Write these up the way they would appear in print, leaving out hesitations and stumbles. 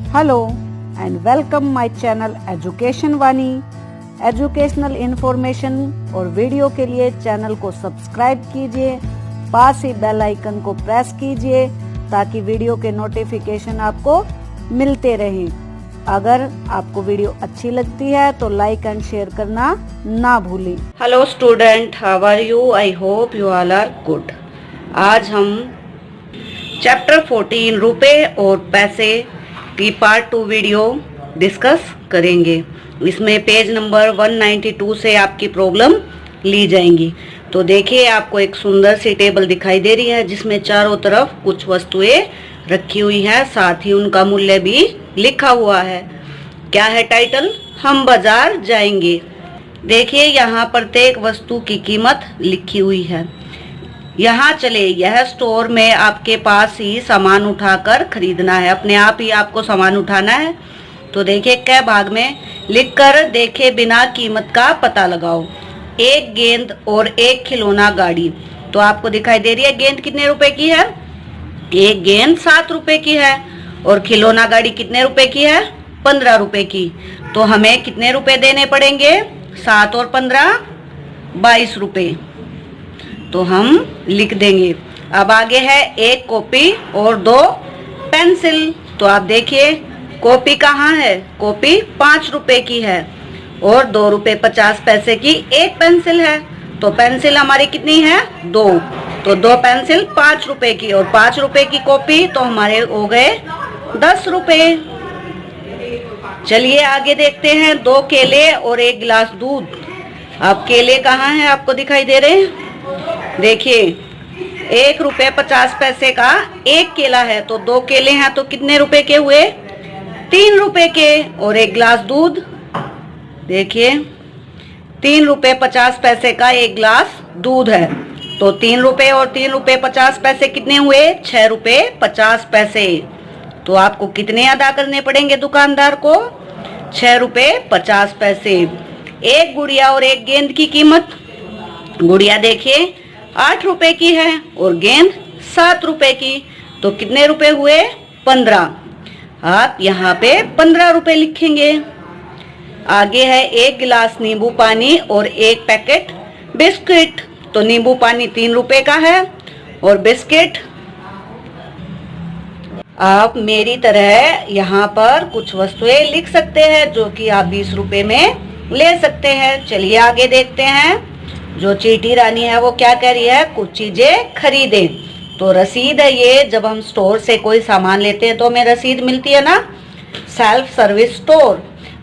Hello and welcome my channel education Vani. Educational information और video के लिए चैनल को सब्सक्राइब कीजिए, पास ही बेल आइकन को प्रेस कीजिए ताकि वीडियो के नोटिफिकेशन आपको मिलते रहें। अगर आपको वीडियो अच्छी लगती है तो लाइक एंड शेयर करना ना भूलें। Hello student, how are you? I hope you all are good. आज हम चैप्टर 14 रुपए और पैसे की पार्ट 2 वीडियो डिस्कस करेंगे। इसमें पेज नंबर 192 से आपकी प्रॉब्लम ली जाएंगी। तो देखिए, आपको एक सुंदर सी टेबल दिखाई दे रही है जिसमें चारों तरफ कुछ वस्तुएं रखी हुई है, साथ ही उनका मूल्य भी लिखा हुआ है। क्या है टाइटल? हम बाजार जाएंगे। देखिए, यहाँ प्रत्येक वस्तु की कीमत लिखी हुई है। यहाँ चले, यह स्टोर में आपके पास ही सामान उठाकर खरीदना है, अपने आप ही आपको सामान उठाना है। तो देखिए, क भाग में लिखकर देखे बिना कीमत का पता लगाओ। एक गेंद और एक खिलौना गाड़ी। तो आपको दिखाई दे रही है गेंद कितने रुपए की है? एक गेंद 7 रुपए की है और खिलौना गाड़ी कितने रुपए की है? 15 रुपए की। तो हमें कितने रुपए देने पड़ेंगे? 7 और 15 22 रुपए। तो हम लिख देंगे। अब आगे है एक कॉपी और 2 पेंसिल। तो आप देखिए, कॉपी कहाँ है? कॉपी 5 रुपए की है और 2 रुपए 50 पैसे की एक पेंसिल है। तो पेंसिल हमारी कितनी है? 2। तो 2 पेंसिल 5 रुपए की और 5 रुपए की कॉपी, तो हमारे हो गए 10 रुपए। चलिए आगे देखते हैं। 2 केले और 1 गिलास दूध। अब केले कहाँ हैं? आपको दिखाई दे रहे हैं? देखिए, 1 रुपए 50 पैसे का एक केला है, तो 2 केले हैं तो कितने रुपए के हुए? 3 रुपए के। और 1 गिलास दूध, देखिए 3 रुपए 50 पैसे का 1 गिलास दूध है। तो 3 रुपए और 3 रुपए 50 पैसे कितने हुए? 6 रुपए 50 पैसे। तो आपको कितने अदा करने पड़ेंगे दुकानदार को? 6 रुपए 50 पैसे। एक गुड़िया और एक गेंद की कीमत। गुड़िया देखिए 8 रुपए की है और गेंद 7 रुपए की। तो कितने रुपए हुए? 15। आप यहाँ पे 15 रुपए लिखेंगे। आगे है 1 गिलास नींबू पानी और 1 पैकेट बिस्किट। तो नींबू पानी 3 रुपए का है और बिस्किट, आप मेरी तरह यहाँ पर कुछ वस्तुएं लिख सकते हैं जो कि आप 20 रुपए में ले सकते हैं। चलिए आगे देखते हैं। जो चीटी रानी है वो क्या कह रही है? कुछ चीजें खरीदें। तो रसीद है ये। जब हम स्टोर से कोई सामान लेते हैं तो हमें रसीद मिलती है ना, सेल्फ सर्विस स्टोर।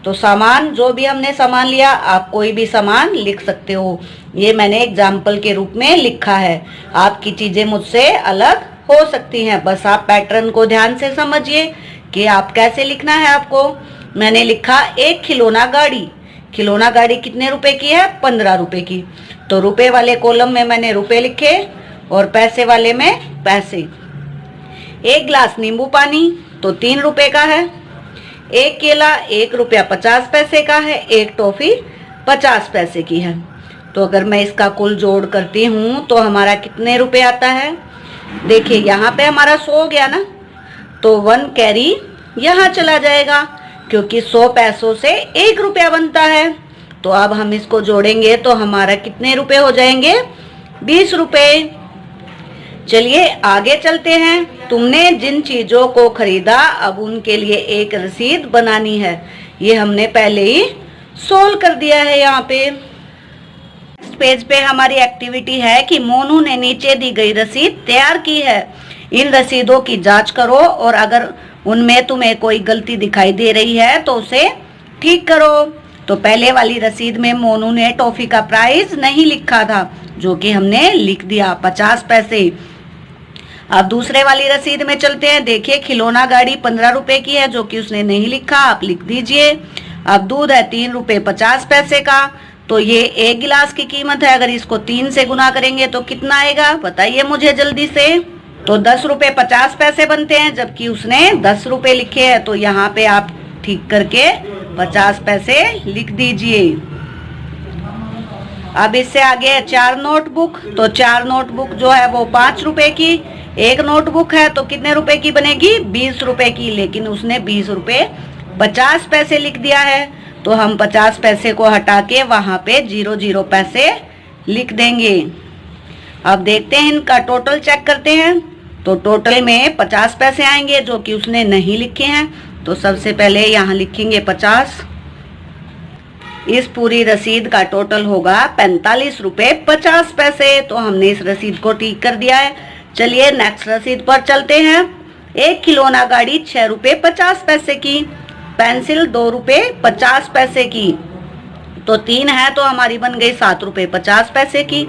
तो सामान, जो भी हमने सामान लिया, आप कोई भी सामान लिख सकते हो। ये मैंने एग्जाम्पल के रूप में लिखा है। आपकी चीजें मुझसे अलग हो सकती हैं, बस आप पैटर्न को ध्यान से समझिए कि आप कैसे लिखना है आपको। मैंने लिखा एक खिलौना गाड़ी। खिलौना गाड़ी कितने रुपए की है? 15 रुपए की। तो रुपए वाले कॉलम में मैंने रुपए लिखे और पैसे वाले में पैसे। 1 गिलास नींबू पानी तो 3 रुपए का है। 1 केला 1 रुपया 50 पैसे का है। 1 टॉफी 50 पैसे की है। तो अगर मैं इसका कुल जोड़ करती हूँ तो हमारा कितने रुपए आता है? देखिए, यहाँ पे हमारा 100 हो गया ना, तो 1 कैरी यहाँ चला जाएगा क्योंकि 100 पैसों से 1 रुपया बनता है। तो अब हम इसको जोड़ेंगे तो हमारा कितने रुपए हो जाएंगे? 20 रुपए। चलिए आगे चलते हैं। तुमने जिन चीजों को खरीदा, अब उनके लिए एक रसीद बनानी है। ये हमने पहले ही सोल्व कर दिया है। यहाँ पे नेक्स्ट पेज पे हमारी एक्टिविटी है कि मोनू ने नीचे दी गई रसीद तैयार की है। इन रसीदों की जांच करो और अगर उनमें तुम्हें कोई गलती दिखाई दे रही है तो उसे ठीक करो। तो पहले वाली रसीद में मोनू ने टॉफी का प्राइस नहीं लिखा था, जो कि हमने लिख दिया 50 पैसे। अब दूसरे वाली रसीद में चलते हैं। देखिए, खिलौना गाड़ी 15 रुपए की है, जो कि उसने नहीं लिखा, आप लिख दीजिए। अब दूध है 3 रुपए 50 पैसे का। तो ये 1 गिलास की कीमत है। अगर इसको 3 से गुना करेंगे तो कितना आएगा? बताइए मुझे जल्दी से। तो 10 रुपए 50 पैसे बनते हैं, जबकि उसने 10 रुपए लिखे हैं। तो यहाँ पे आप ठीक करके 50 पैसे लिख दीजिए। अब इससे आगे 4 नोटबुक। तो 4 नोटबुक जो है वो 5 रुपए की, एक नोटबुक है तो कितने रुपए की बनेगी? 20 रुपए की, लेकिन उसने 20 रुपए 50 पैसे लिख दिया है, तो हम 50 पैसे को हटा के वहां पे 0 पैसे लिख देंगे। अब देखते हैं इनका टोटल चेक करते हैं। तो टोटल में 50 पैसे आएंगे जो कि उसने नहीं लिखे हैं, तो सबसे पहले यहाँ लिखेंगे 50। इस पूरी रसीद का टोटल होगा 45 रुपए 50 पैसे। तो हमने इस रसीद को ठीक कर दिया है। चलिए नेक्स्ट रसीद पर चलते हैं। एक खिलौना गाड़ी 6 रुपए 50 पैसे की, पेंसिल 2 रुपए 50 पैसे की, तो 3 है तो हमारी बन गई 7 रुपए 50 पैसे की।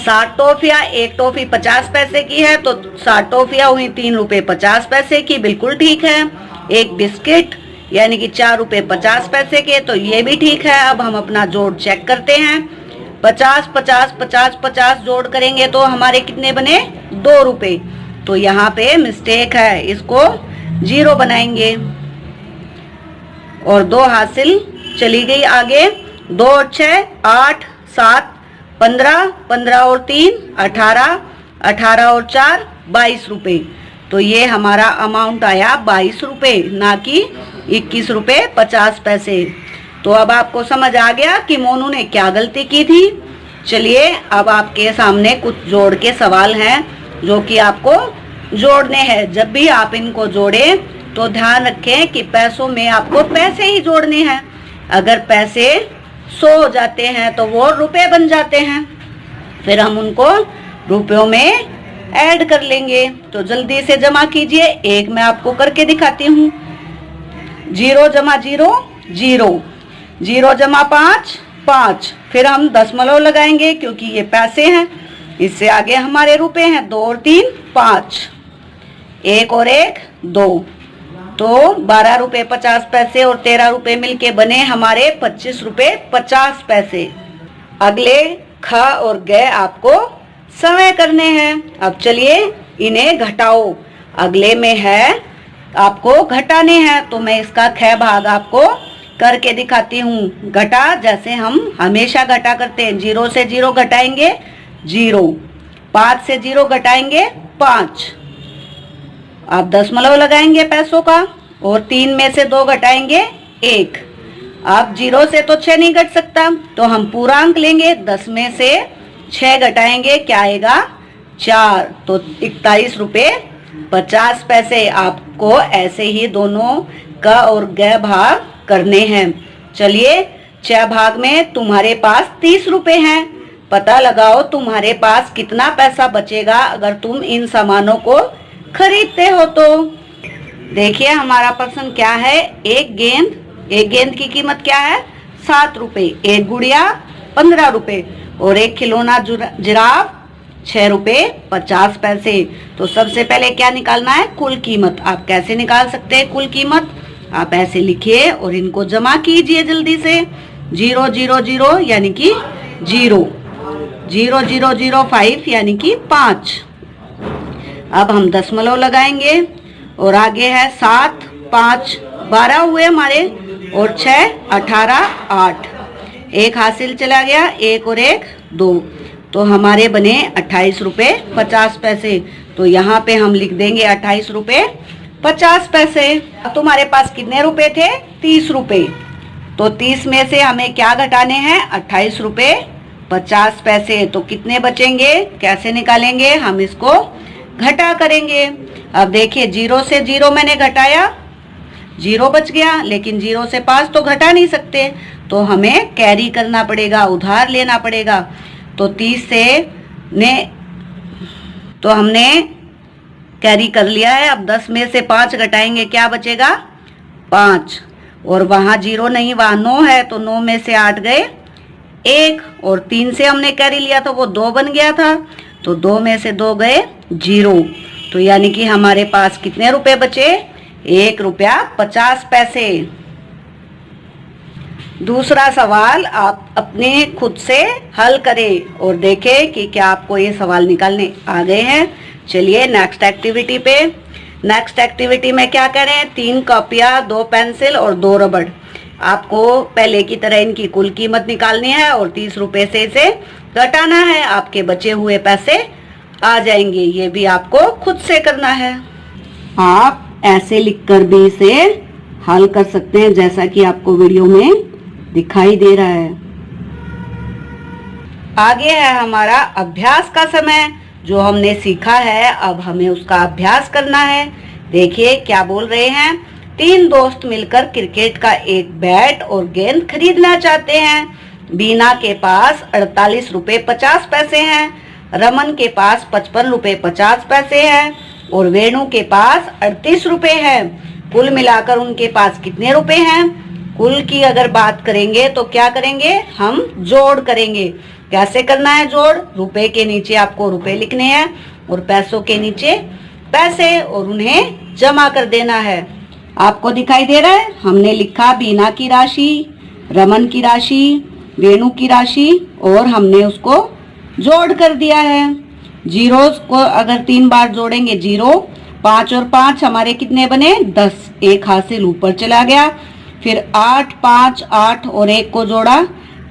7 टॉफियां, एक टॉफी 50 पैसे की है तो 7 टॉफियां हुई 3 रुपए 50 पैसे की, बिल्कुल ठीक है। एक बिस्किट यानी कि 4 रुपए 50 पैसे के, तो ये भी ठीक है। अब हम अपना जोड़ चेक करते हैं। 50 50 50 50 जोड़ करेंगे तो हमारे कितने बने? 2 रुपए। तो यहाँ पे मिस्टेक है, इसको 0 बनाएंगे और 2 हासिल चली गई आगे। 2 और 6 8 7 15 15 और 3 18 18 और 4 22 रुपए। तो ये हमारा अमाउंट आया 22 रुपए, ना कि 21 रुपए 50 पैसे। तो अब आपको समझ आ गया कि मोनू ने क्या गलती की थी। चलिए अब आपके सामने कुछ जोड़ के सवाल हैं जो कि आपको जोड़ने हैं। जब भी आप इनको जोड़ें तो ध्यान रखें कि पैसों में आपको पैसे ही जोड़ने हैं। अगर पैसे 100 हो जाते हैं तो वो रुपए बन जाते हैं, फिर हम उनको रुपयों में ऐड कर लेंगे। तो जल्दी से जमा कीजिए। एक मैं आपको करके दिखाती हूँ। 0 जमा 0 0, 0 जमा 5 5, फिर हम दशमलव लगाएंगे क्योंकि ये पैसे हैं। इससे आगे हमारे रुपए हैं। 2 और 3 5, 1 और 1 2, तो 12 रुपए 50 पैसे और 13 रुपए मिलके बने हमारे 25 रुपए 50 पैसे। अगले ख और ग आपको समय करने हैं। अब चलिए इन्हें घटाओ। अगले में है आपको घटाने हैं, तो मैं इसका ख भाग आपको करके दिखाती हूँ। घटा जैसे हम हमेशा घटा करते हैं। 0 से 0 घटाएंगे 0, 5 से 0 घटाएंगे 5। अब दशमलव लगाएंगे पैसों का और 3 में से 2 घटाएंगे 1। अब 0 से तो 6 नहीं घट सकता, तो हम पूरा अंक लेंगे। 10 में से 6 घटाएंगे, क्या आएगा? 4, तो 41 रुपए 50 पैसे। आपको ऐसे ही दोनों क और ग भाग करने हैं। चलिए 6 भाग में तुम्हारे पास 30 रुपए हैं। पता लगाओ तुम्हारे पास कितना पैसा बचेगा अगर तुम इन सामानों को खरीदते हो। तो देखिए हमारा प्रश्न क्या है। एक गेंद की कीमत क्या है? 7 रुपए। एक गुड़िया 15 रुपए और एक खिलौना जिराफ 6 रुपए 50 पैसे। तो सबसे पहले क्या निकालना है? कुल कीमत। आप कैसे निकाल सकते हैं कुल कीमत? आप ऐसे लिखिए और इनको जमा कीजिए जल्दी से। 0 0 0 यानी कि 0, 0 0 0 5 यानी कि 5। अब हम दशमलव लगाएंगे और आगे है 7 5 12 हुए हमारे और 6 18 8। एक हासिल चला गया, 1 और 1 2, तो हमारे बने 28 रुपए 50 पैसे। तो यहाँ पे हम लिख देंगे 28 रुपए 50 पैसे। अब तुम्हारे पास कितने रुपए थे? 30 रुपए। तो 30 में से हमें क्या घटाने हैं? 28 रुपए 50 पैसे। तो कितने बचेंगे? कैसे निकालेंगे? हम इसको घटा करेंगे। अब देखिए 0 से 0 मैंने घटाया, 0 बच गया, लेकिन 0 से 5 तो घटा नहीं सकते, तो हमें कैरी करना पड़ेगा, उधार लेना पड़ेगा। तो 30 से तो हमने कैरी कर लिया है। अब 10 में से 5 घटाएंगे, क्या बचेगा? 5। और वहां 0 नहीं, वहां 9 है, तो 9 में से 8 गए 1 और 3 से हमने कैरी लिया था वो 2 बन गया था, तो 2 में से 2 गए 0। तो यानी कि हमारे पास कितने रुपए बचे? 1 रुपया 50 पैसे। दूसरा सवाल आप अपने खुद से हल करें और देखें कि क्या आपको ये सवाल निकालने आ गए हैं। चलिए नेक्स्ट एक्टिविटी पे। नेक्स्ट एक्टिविटी में क्या करें? 3 कॉपियां, 2 पेंसिल और 2 रबड़। आपको पहले की तरह इनकी कुल कीमत निकालनी है और 30 रुपए से इसे घटाना है। आपके बचे हुए पैसे आ जाएंगे। ये भी आपको खुद से करना है। आप ऐसे लिखकर भी इसे हल कर सकते हैं, जैसा कि आपको वीडियो में दिखाई दे रहा है। आगे है हमारा अभ्यास का समय। जो हमने सीखा है अब हमें उसका अभ्यास करना है। देखिए क्या बोल रहे हैं। 3 दोस्त मिलकर क्रिकेट का एक बैट और गेंद खरीदना चाहते हैं। बीना के पास 48 रुपए 50 पैसे हैं, रमन के पास 55 रुपए 50 पैसे हैं और वेणु के पास 38 रुपए हैं। कुल मिलाकर उनके पास कितने रुपए हैं? कुल की अगर बात करेंगे तो क्या करेंगे, हम जोड़ करेंगे। कैसे करना है जोड़? रुपए के नीचे आपको रुपए लिखने हैं और पैसों के नीचे पैसे और उन्हें जमा कर देना है। आपको दिखाई दे रहा है, हमने लिखा बीना की राशि, रमन की राशि, वेणु की राशि और हमने उसको जोड़ कर दिया है। जीरोस को अगर 3 बार जोड़ेंगे 0, 5 और 5 हमारे कितने बने? 10। एक हासिल ऊपर चला गया। फिर 8, 5, 8 और 1 को जोड़ा,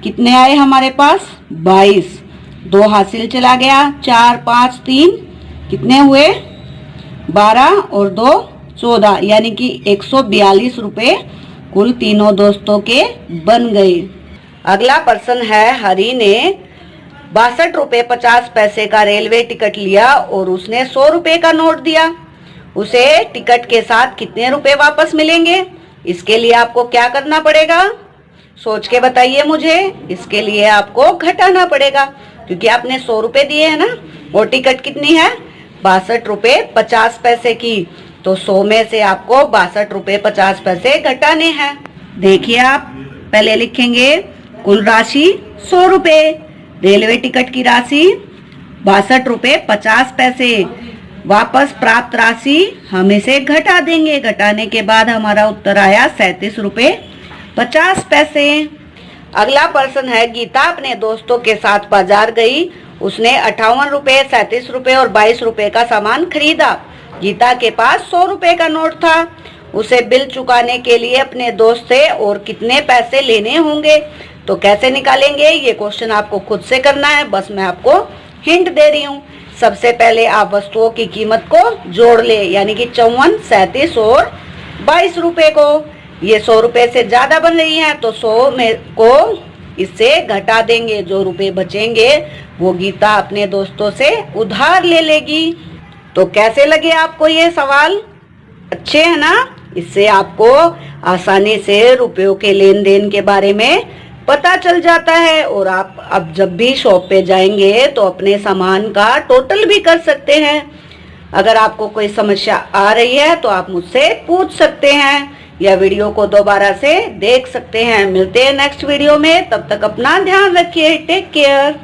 कितने आए हमारे पास? 22। 2 हासिल चला गया। 4, 5, 3 कितने हुए? 12 और 2 14, यानी कि 142 रुपए कुल तीनों दोस्तों के बन गए। अगला प्रश्न है, हरि ने 62 रुपए 50 पैसे का रेलवे टिकट लिया और उसने 100 रुपए का नोट दिया। उसे टिकट के साथ कितने रुपए वापस मिलेंगे? इसके लिए आपको क्या करना पड़ेगा? सोच के बताइए मुझे। इसके लिए आपको घटाना पड़ेगा, क्योंकि आपने 100 रुपए दिए हैं ना, और टिकट कितनी है? 62 रुपए 50 पैसे की। तो 100 में से आपको 62 रुपए 50 पैसे घटाने हैं। देखिए आप पहले लिखेंगे कुल राशि 100 रुपए, रेलवे टिकट की राशि 62 रुपए 50 पैसे, वापस प्राप्त राशि हम इसे घटा देंगे। घटाने के बाद हमारा उत्तर आया 37 रुपए 50 पैसे। अगला प्रश्न है, गीता अपने दोस्तों के साथ बाजार गई। उसने 58 रुपए 37 रुपए और 22 रुपए का सामान खरीदा। गीता के पास 100 रुपए का नोट था। उसे बिल चुकाने के लिए अपने दोस्त से और कितने पैसे लेने होंगे? तो कैसे निकालेंगे? ये क्वेश्चन आपको खुद से करना है, बस मैं आपको हिंट दे रही हूँ। सबसे पहले आप वस्तुओं की कीमत को जोड़ ले, यानी कि 54, 37 और 22 रुपए को। ये 100 रुपए से ज्यादा बन रही है तो 100 में को इससे घटा देंगे। जो रुपए बचेंगे वो गीता अपने दोस्तों से उधार ले लेगी। तो कैसे लगे आपको ये सवाल? अच्छे है ना? इससे आपको आसानी से रुपयों के लेन देन के बारे में पता चल जाता है और आप अब जब भी शॉप पे जाएंगे तो अपने सामान का टोटल भी कर सकते हैं। अगर आपको कोई समस्या आ रही है तो आप मुझसे पूछ सकते हैं या वीडियो को दोबारा से देख सकते हैं। मिलते हैं नेक्स्ट वीडियो में, तब तक अपना ध्यान रखिए। Take care.